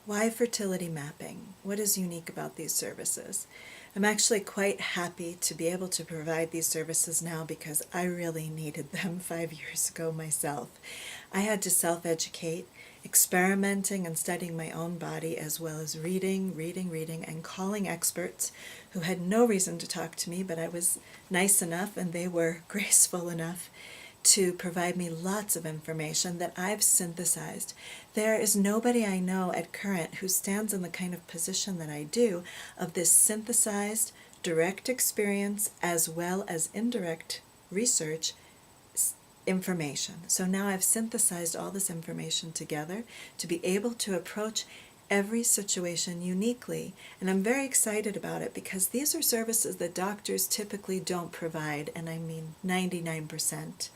Why fertility mapping? What is unique about these services? I'm actually quite happy to be able to provide these services now because I really needed them 5 years ago myself. I had to self-educate, experimenting and studying my own body, as well as reading, and calling experts who had no reason to talk to me, but I was nice enough and they were graceful enough to provide me lots of information that I've synthesized. There is nobody I know at current who stands in the kind of position that I do of this synthesized direct experience as well as indirect research information. So now I've synthesized all this information together to be able to approach every situation uniquely, and I'm very excited about it because these are services that doctors typically don't provide, and I mean 99%,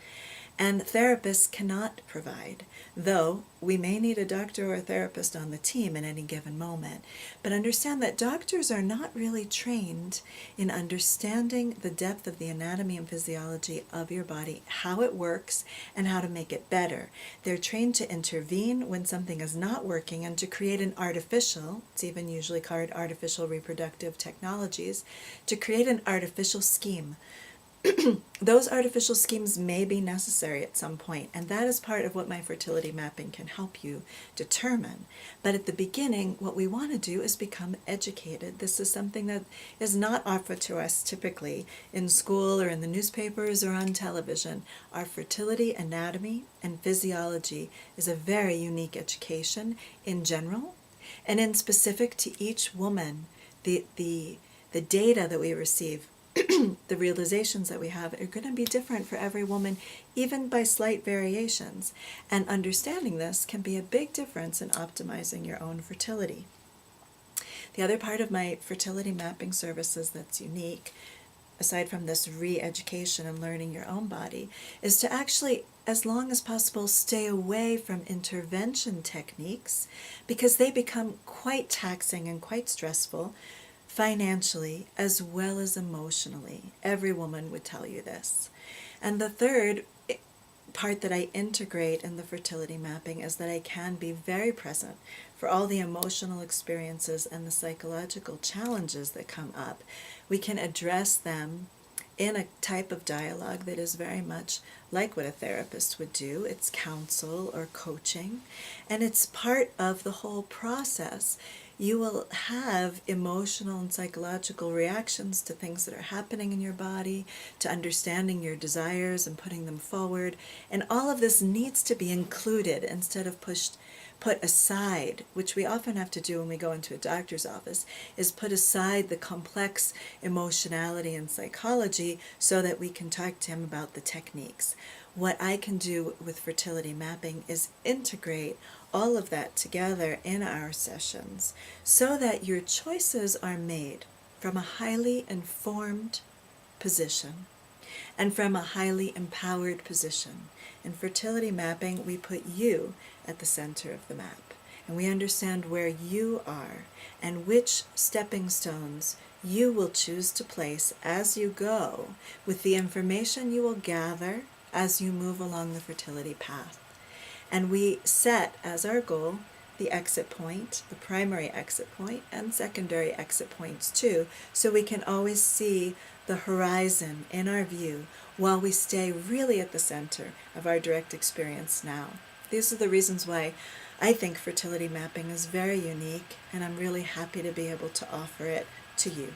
and therapists cannot provide, though we may need a doctor or a therapist on the team at any given moment. But understand that doctors are not really trained in understanding the depth of the anatomy and physiology of your body, how it works, and how to make it better. They're trained to intervene when something is not working and to create an artificial, it's even usually called artificial reproductive technologies, to create an artificial scheme. Those artificial schemes may be necessary at some point, and that is part of what my fertility mapping can help you determine. But at the beginning, what we want to do is become educated. This is something that is not offered to us typically in school or in the newspapers or on television. Our fertility anatomy and physiology is a very unique education in general, and in specific to each woman. The data that we receive, the realizations that we have, are going to be different for every woman, even by slight variations. And understanding this can be a big difference in optimizing your own fertility. The other part of my fertility mapping services that's unique, aside from this re-education and learning your own body, is to actually, as long as possible, stay away from intervention techniques because they become quite taxing and quite stressful, financially as well as emotionally. Every woman would tell you this. And the third part that I integrate in the fertility mapping is that I can be very present for all the emotional experiences and the psychological challenges that come up. We can address them in a type of dialogue that is very much like what a therapist would do. It's counsel or coaching, and it's part of the whole process. You will have emotional and psychological reactions to things that are happening in your body, to understanding your desires and putting them forward, and all of this needs to be included instead of put aside, which we often have to do when we go into a doctor's office, is put aside the complex emotionality and psychology so that we can talk to him about the techniques. What I can do with fertility mapping is integrate all of that together in our sessions so that your choices are made from a highly informed position and from a highly empowered position. In fertility mapping, we put you at the center of the map, and we understand where you are and which stepping stones you will choose to place as you go with the information you will gather as you move along the fertility path. And we set as our goal the exit point, the primary exit point, and secondary exit points too, so we can always see the horizon in our view while we stay really at the center of our direct experience now. These are the reasons why I think fertility mapping is very unique, and I'm really happy to be able to offer it to you.